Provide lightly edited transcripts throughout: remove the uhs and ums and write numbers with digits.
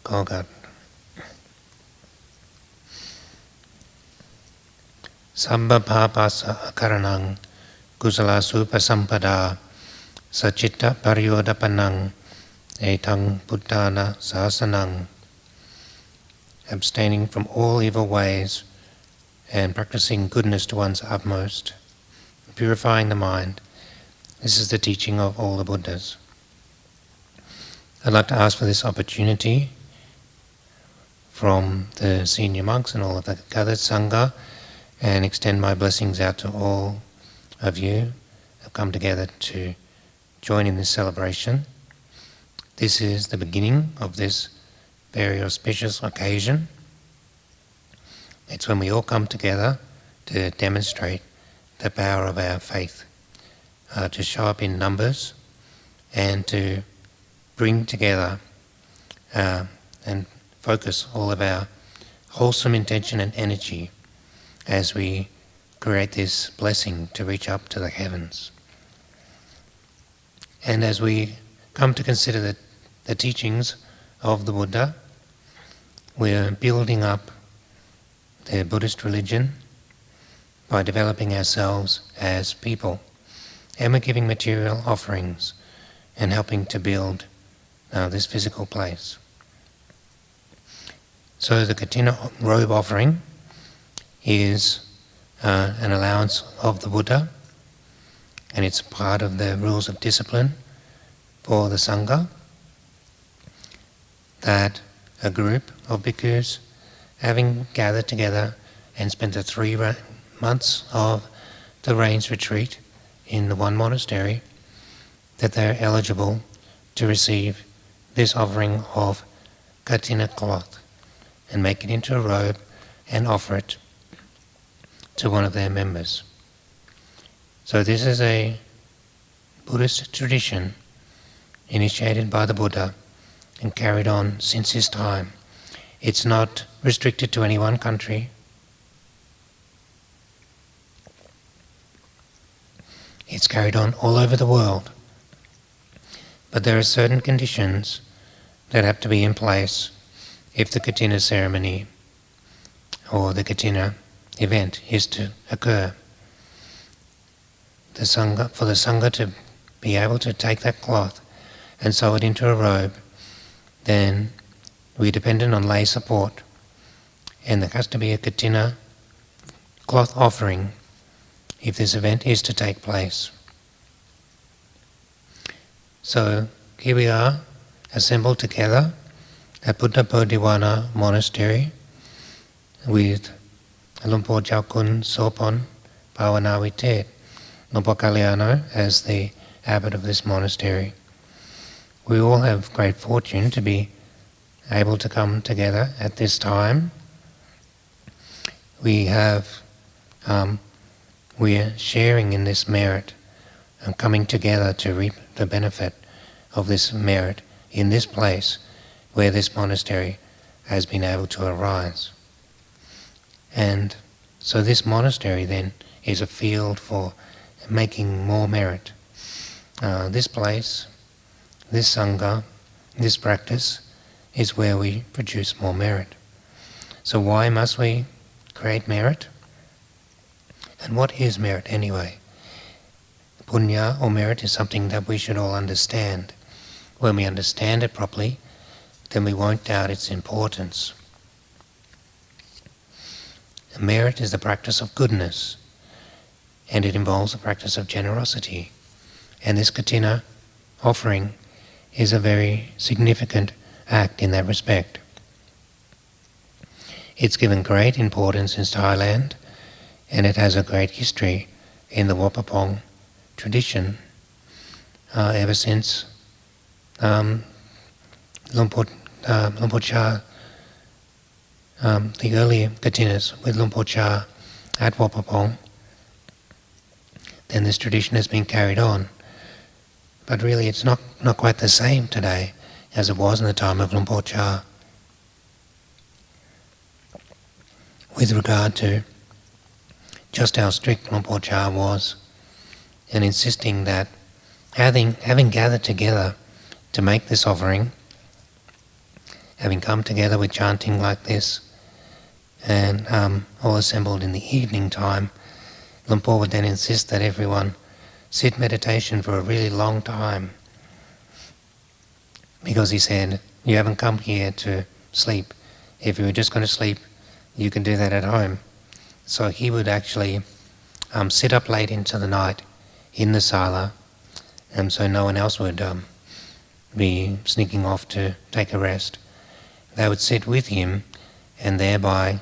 Kogat. Samba papasa akaranang kusalasu pasampada sachitta paryodapanang etang buddhana sasanang. Abstaining from all evil ways and practicing goodness to one's utmost, purifying the mind. This is the teaching of all the Buddhas. I'd like to ask for this opportunity from the senior monks and all of the gathered Sangha, and extend my blessings out to all of you who have come together to join in this celebration. This is the beginning of this very auspicious occasion. It's when we all come together to demonstrate the power of our faith, to show up in numbers and to bring together and focus all of our wholesome intention and energy as we create this blessing to reach up to the heavens. And as we come to consider the teachings of the Buddha, we're building up the Buddhist religion by developing ourselves as people, and we're giving material offerings and helping to build this physical place. So the Kathina robe offering is an allowance of the Buddha, and it's part of the rules of discipline for the Sangha, that a group of bhikkhus, having gathered together and spent the 3 months of the rains retreat in the one monastery, that they're eligible to receive this offering of Kathina cloth and make it into a robe and offer it to one of their members. So this is a Buddhist tradition initiated by the Buddha and carried on since his time. It's not restricted to any one country. It's carried on all over the world. But there are certain conditions that have to be in place if the Kathina ceremony or the Kathina event is to occur. For the Sangha to be able to take that cloth and sew it into a robe, then we're dependent on lay support, and there has to be a Kathina cloth offering if this event is to take place. So here we are, assembled together at Buddha Bodhiwana Monastery with Luang Por Chah Sopon Bhavanavitet, Luang Por Kalyano as the abbot of this monastery. We all have great fortune to be able to come together at this time. We are sharing in this merit and coming together to reap the benefit of this merit in this place where this monastery has been able to arise. And so this monastery then is a field for making more merit. This place, this Sangha, this practice is where we produce more merit. So why must we create merit? And what is merit anyway? Punya or merit is something that we should all understand. When we understand it properly, then we won't doubt its importance. Merit is the practice of goodness, and it involves the practice of generosity. And this Kathina offering is a very significant act in that respect. It's given great importance in Thailand, and it has a great history in the Wapapong tradition ever since Luang Por Chah, the early Kathinas with Luang Por Chah at Wapapong. Then this tradition has been carried on. But really it's not quite the same today as it was in the time of Luang Por Chah with regard to just how strict Luang Por Chah was, and insisting that having gathered together to make this offering, having come together with chanting like this, and all assembled in the evening time, Luang Por would then insist that everyone sit meditation for a really long time, because he said, you haven't come here to sleep. If you were just going to sleep, you can do that at home. So he would actually sit up late into the night in the sala, and so no one else would be sneaking off to take a rest. They would sit with him and thereby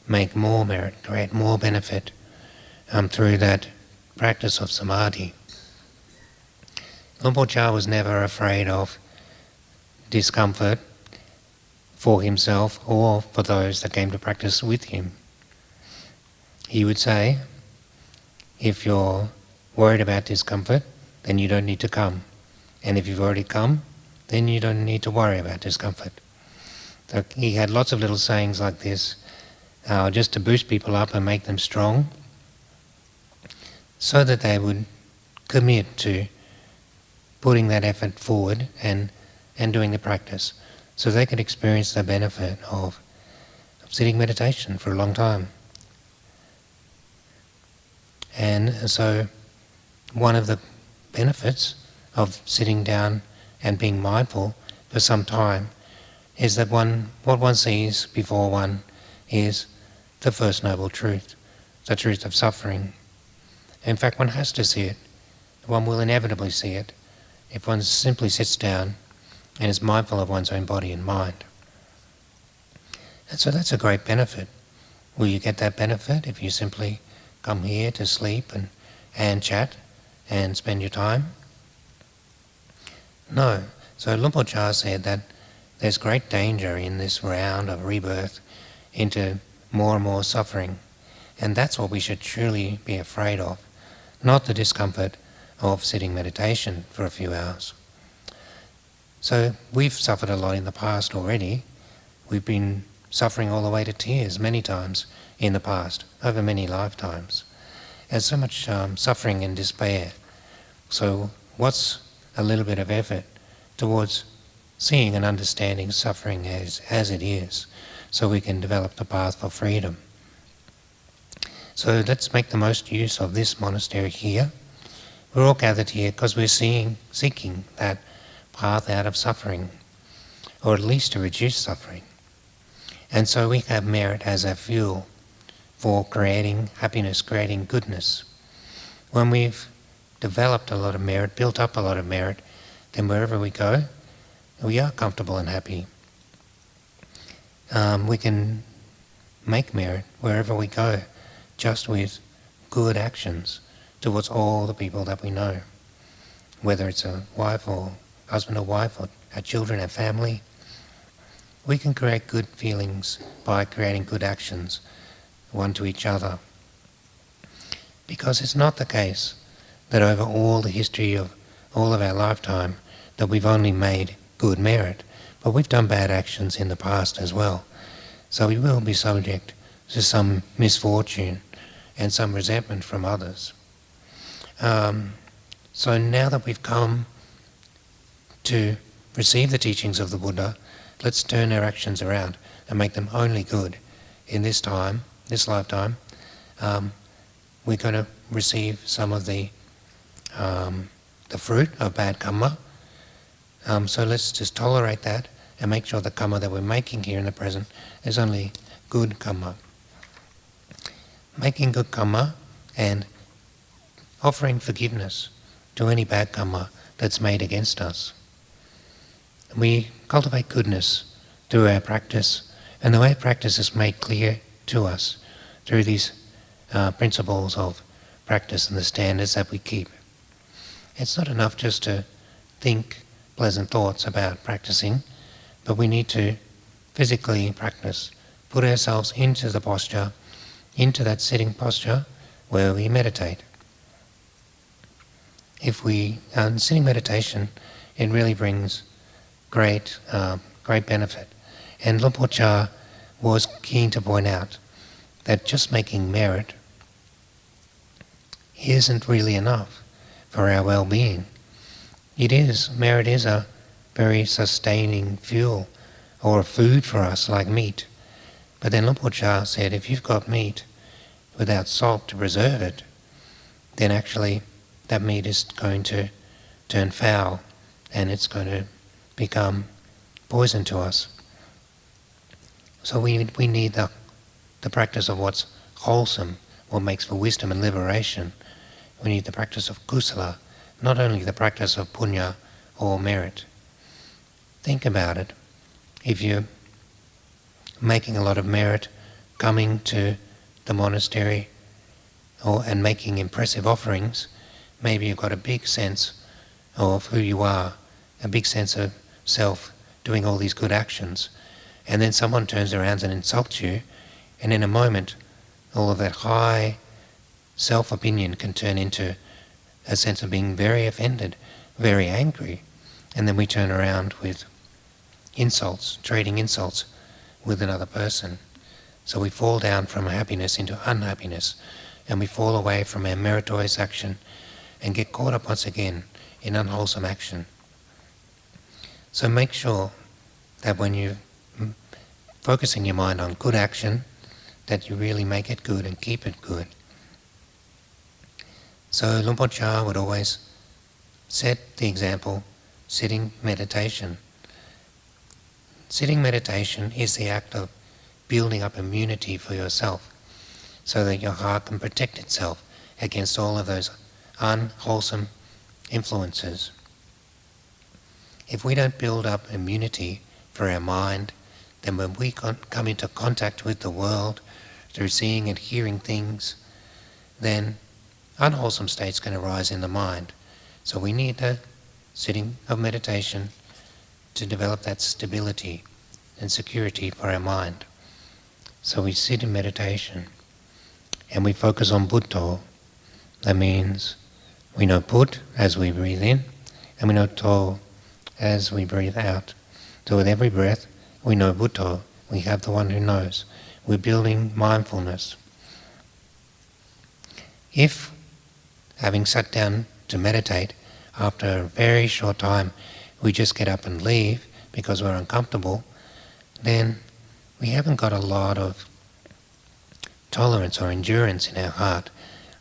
make more merit, create more benefit through that practice of samadhi. Luang Por Chah was never afraid of discomfort for himself or for those that came to practice with him. He would say, if you're worried about discomfort, then you don't need to come. And if you've already come, then you don't need to worry about discomfort. So he had lots of little sayings like this, just to boost people up and make them strong, so that they would commit to putting that effort forward and doing the practice, so they could experience the benefit of sitting meditation for a long time. And so one of the benefits of sitting down and being mindful for some time is that what one sees before one is the First Noble Truth, the truth of suffering. In fact, one has to see it. One will inevitably see it if one simply sits down and is mindful of one's own body and mind. And so that's a great benefit. Will you get that benefit if you simply come here to sleep and chat and spend your time? No. So Luang Por Chah said that there's great danger in this round of rebirth into more and more suffering. And that's what we should truly be afraid of, not the discomfort of sitting meditation for a few hours. So we've suffered a lot in the past already. We've been suffering all the way to tears many times in the past, over many lifetimes. There's so much suffering and despair. So what's a little bit of effort towards seeing and understanding suffering as it is, so we can develop the path for freedom? So let's make the most use of this monastery here. We're all gathered here because we're seeking that path out of suffering, or at least to reduce suffering. And so we have merit as a fuel for creating happiness, creating goodness. When we've developed a lot of merit, built up a lot of merit, then wherever we go, we are comfortable and happy. We can make merit wherever we go, just with good actions towards all the people that we know, whether it's a wife or husband or wife, or our children, our family. We can create good feelings by creating good actions, one to each other. Because it's not the case that over all the history of all of our lifetime that we've only made good merit, but we've done bad actions in the past as well. So we will be subject to some misfortune and some resentment from others. So now that we've come to receive the teachings of the Buddha, let's turn our actions around and make them only good. In this time, this lifetime, we're going to receive some of the fruit of bad karma. So let's just tolerate that and make sure the karma that we're making here in the present is only good karma. Making good karma and offering forgiveness to any bad karma that's made against us. We cultivate goodness through our practice, and the way practice is made clear to us through these principles of practice and the standards that we keep. It's not enough just to think pleasant thoughts about practicing, but we need to physically practice, put ourselves into the posture, into that sitting posture where we meditate. If we sitting meditation, it really brings great benefit. And Luang Por Chah was keen to point out that just making merit isn't really enough for our well-being. Merit is a very sustaining fuel or a food for us, like meat. But then Luang Por Chah said, if you've got meat without salt to preserve it, then actually that meat is going to turn foul and it's going to become poison to us. So we need the practice of what's wholesome, what makes for wisdom and liberation. We need the practice of kusala, not only the practice of punya or merit. Think about it. If you're making a lot of merit, coming to the monastery and making impressive offerings, maybe you've got a big sense of who you are, a big sense of self, doing all these good actions, and then someone turns around and insults you, and in a moment all of that high self-opinion can turn into a sense of being very offended, very angry, and then we turn around with insults, trading insults with another person. So we fall down from happiness into unhappiness, and we fall away from our meritorious action and get caught up once again in unwholesome action. So make sure that when you're focusing your mind on good action, that you really make it good and keep it good. So Luang Por Chah would always set the example, sitting meditation. Sitting meditation is the act of building up immunity for yourself, so that your heart can protect itself against all of those unwholesome influences. If we don't build up immunity for our mind, then when we come into contact with the world through seeing and hearing things, then unwholesome states can arise in the mind. So we need a sitting of meditation to develop that stability and security for our mind. So we sit in meditation and we focus on Buddho. That means we know Put as we breathe in, and we know To as we breathe out. So with every breath we know Buddho, we have the one who knows. We're building mindfulness. If, having sat down to meditate, after a very short time we just get up and leave because we're uncomfortable, then we haven't got a lot of tolerance or endurance in our heart.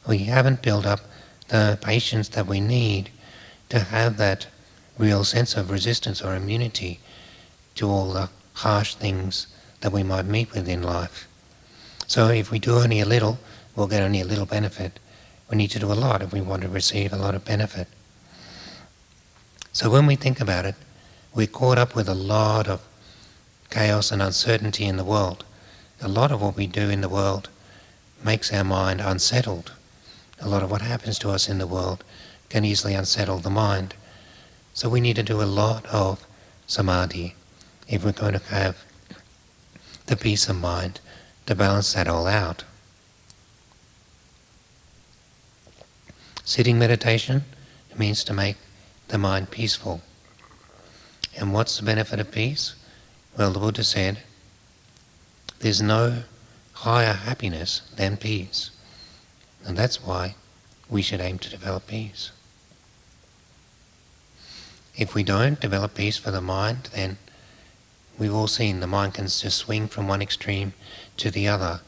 We haven't built up the patience that we need to have that real sense of resistance or immunity to all the harsh things that we might meet with in life. So if we do only a little, we'll get only a little benefit. We need to do a lot if we want to receive a lot of benefit. So when we think about it, we're caught up with a lot of chaos and uncertainty in the world. A lot of what we do in the world makes our mind unsettled. A lot of what happens to us in the world can easily unsettle the mind. So we need to do a lot of samadhi if we're going to have the peace of mind to balance that all out. Sitting meditation means to make the mind peaceful. And what's the benefit of peace? Well, the Buddha said, there's no higher happiness than peace. And that's why we should aim to develop peace. If we don't develop peace for the mind, then we've all seen the mind can just swing from one extreme to the other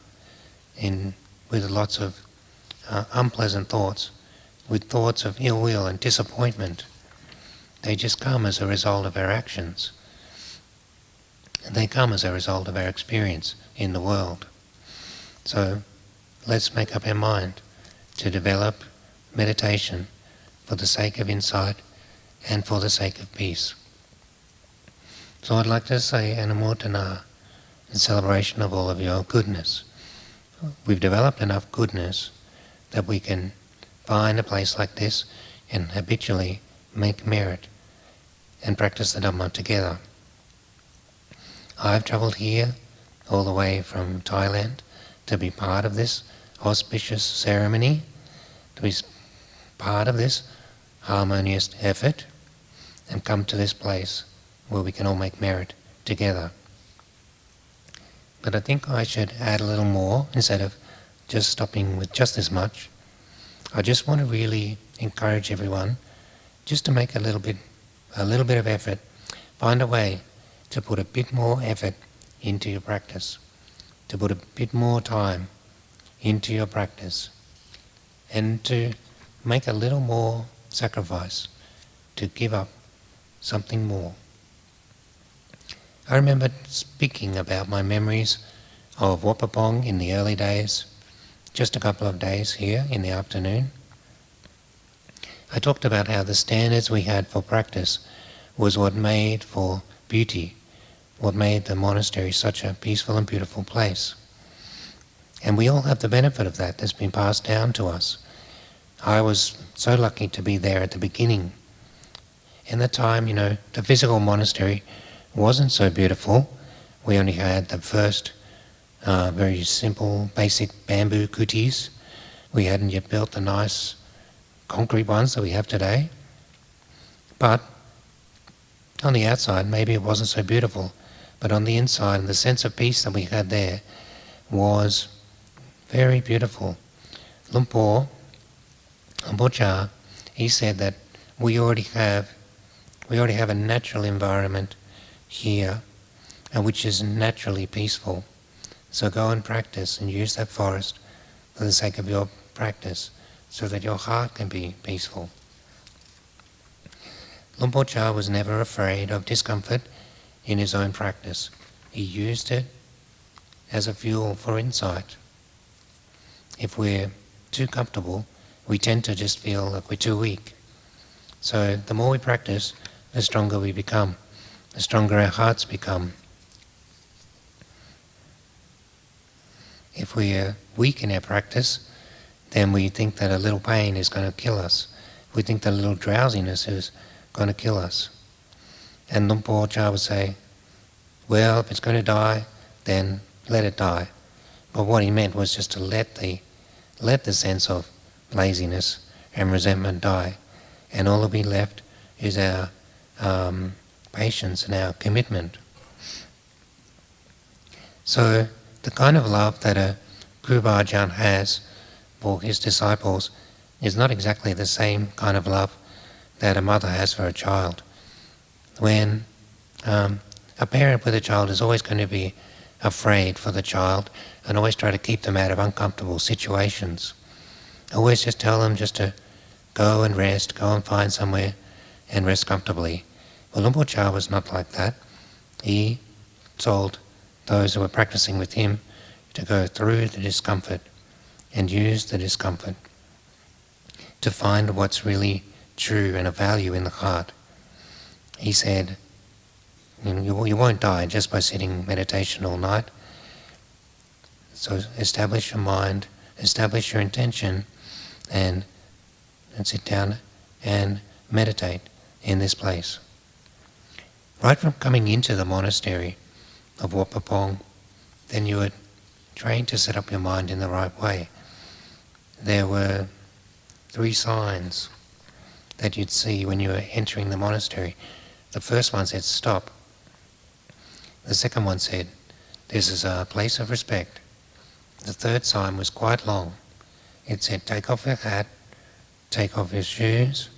with lots of unpleasant thoughts, with thoughts of ill will and disappointment. They just come as a result of our actions. And they come as a result of our experience in the world. So let's make up our mind to develop meditation for the sake of insight and for the sake of peace. So I'd like to say Anumodana in celebration of all of your goodness. We've developed enough goodness that we can find a place like this and habitually make merit and practice the Dhamma together. I've travelled here all the way from Thailand to be part of this auspicious ceremony, to be part of this harmonious effort, and come to this place where we can all make merit together. But I think I should add a little more instead of just stopping with just this much. I just want to really encourage everyone just to make a little bit of effort. Find a way to put a bit more effort into your practice, to put a bit more time into your practice, and to make a little more sacrifice, to give up something more. I remember speaking about my memories of Wat Pah Pong in the early days, just a couple of days here in the afternoon. I talked about how the standards we had for practice was what made for beauty, what made the monastery such a peaceful and beautiful place. And we all have the benefit of that that's been passed down to us. I was so lucky to be there at the beginning. In the time, the physical monastery wasn't so beautiful. We only had the first very simple, basic bamboo kutis. We hadn't yet built the nice concrete ones that we have today. But on the outside, maybe it wasn't so beautiful. But on the inside, the sense of peace that we had there was very beautiful. Luang Por Chah, he said that we already have a natural environment here, and which is naturally peaceful. So go and practice and use that forest for the sake of your practice, so that your heart can be peaceful. Luang Por Chah was never afraid of discomfort in his own practice. He used it as a fuel for insight. If we're too comfortable, we tend to just feel like we're too weak. So the more we practice, the stronger we become, the stronger our hearts become. If we are weak in our practice, then we think that a little pain is going to kill us. We think that a little drowsiness is going to kill us. And Luang Por Chah would say, well, if it's going to die, then let it die. But what he meant was just to let the sense of laziness and resentment die. And all that'll be left is our patience and our commitment. So the kind of love that a Guru Bhajan has for his disciples is not exactly the same kind of love that a mother has for a child. When a parent with a child is always going to be afraid for the child and always try to keep them out of uncomfortable situations. Always just tell them just to go and rest, go and find somewhere and rest comfortably. Well, Luang Por Chah was not like that. He told those who were practicing with him to go through the discomfort and use the discomfort to find what's really true and of value in the heart. He said, you won't die just by sitting meditation all night. So establish your mind, establish your intention, and sit down and meditate in this place. Right from coming into the monastery of Wat Pah Pong, then you were trained to set up your mind in the right way. There were 3 signs that you'd see when you were entering the monastery. The first one said, stop. The second one said, this is a place of respect. The third sign was quite long. It said, take off your hat, take off your shoes,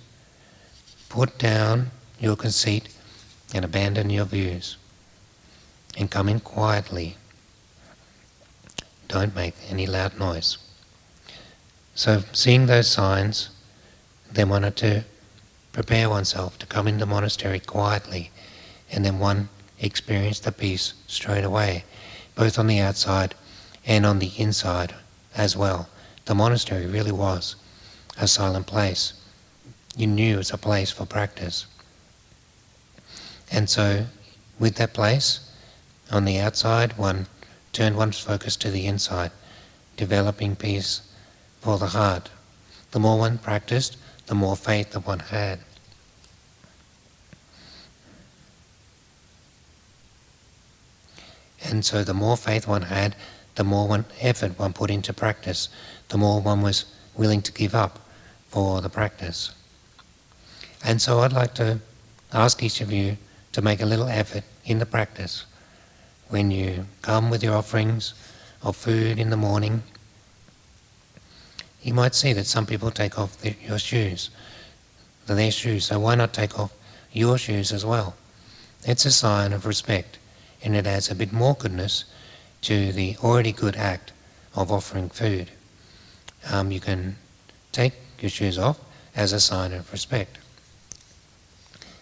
put down your conceit and abandon your views, and come in quietly. Don't make any loud noise. So seeing those signs, they wanted to prepare oneself to come into the monastery quietly, and then one experienced the peace straight away, both on the outside and on the inside as well. The monastery really was a silent place. You knew it was a place for practice. And so with that place, on the outside, one turned one's focus to the inside, developing peace for the heart. The more one practiced, the more faith that one had. And so the more faith one had, the more effort one put into practice, the more one was willing to give up for the practice. And so I'd like to ask each of you to make a little effort in the practice. When you come with your offerings of food in the morning, you might see that some people take off your shoes, their shoes, so why not take off your shoes as well? It's a sign of respect, and it adds a bit more goodness to the already good act of offering food. You can take your shoes off as a sign of respect.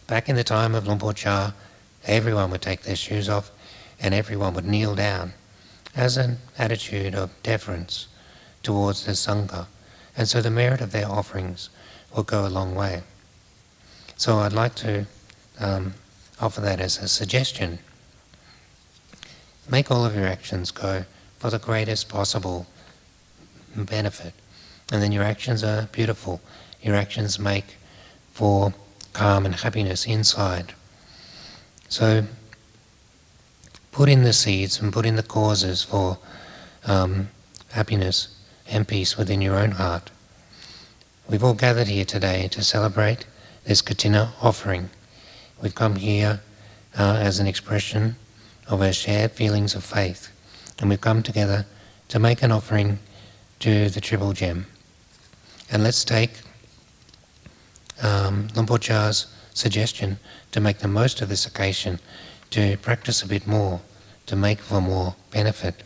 Back in the time of Luang Por Chah, everyone would take their shoes off and everyone would kneel down as an attitude of deference towards the Sangha, and so the merit of their offerings will go a long way. So I'd like to offer that as a suggestion. Make all of your actions go for the greatest possible benefit, and then your actions are beautiful. Your actions make for calm and happiness inside. So put in the seeds and put in the causes for happiness and peace within your own heart. We've all gathered here today to celebrate this Kathina offering. We've come here as an expression of our shared feelings of faith, and we've come together to make an offering to the Triple Gem. And let's take Luang Por Chah's suggestion to make the most of this occasion, to practice a bit more, to make for more benefit.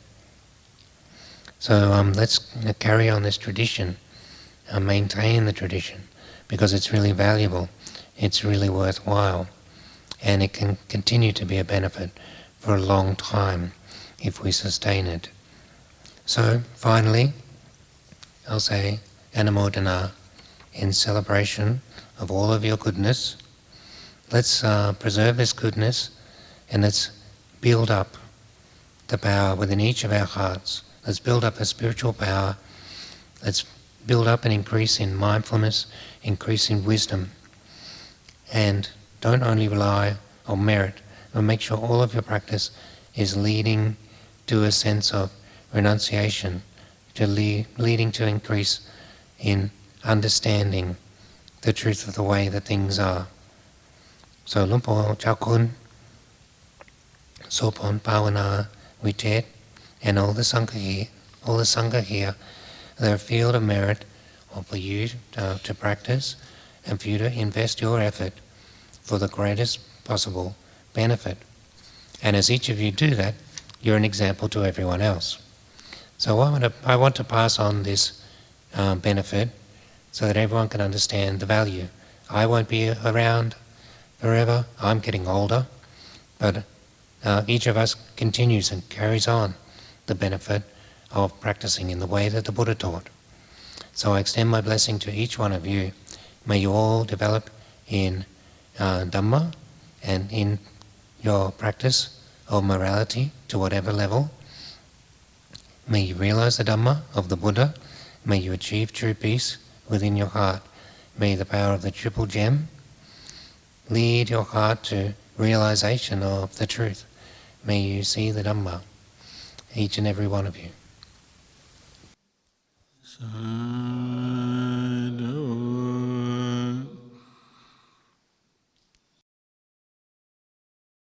So let's carry on this tradition, maintain the tradition, because it's really valuable, it's really worthwhile, and it can continue to be a benefit for a long time if we sustain it. So finally, I'll say Anumodana in celebration of all of your goodness. Let's preserve this goodness, and let's build up the power within each of our hearts. Let's build up a spiritual power. Let's build up an increase in mindfulness, increase in wisdom. And don't only rely on merit, but make sure all of your practice is leading to a sense of renunciation, to leading to increase in understanding the truth of the way that things are. So Luang Por Chah Kun, Sopon Pavana Vitet, and all the Sangha here, they're a field of merit for you to practice and for you to invest your effort for the greatest possible benefit. And as each of you do that, you're an example to everyone else. So I want to pass on this benefit so that everyone can understand the value. I won't be around forever, I'm getting older, but each of us continues and carries on the benefit of practicing in the way that the Buddha taught. So I extend my blessing to each one of you. May you all develop in Dhamma and in your practice of morality to whatever level. May you realize the Dhamma of the Buddha. May you achieve true peace within your heart. May the power of the Triple Gem lead your heart to realization of the truth. May you see the Dhamma, each and every one of you.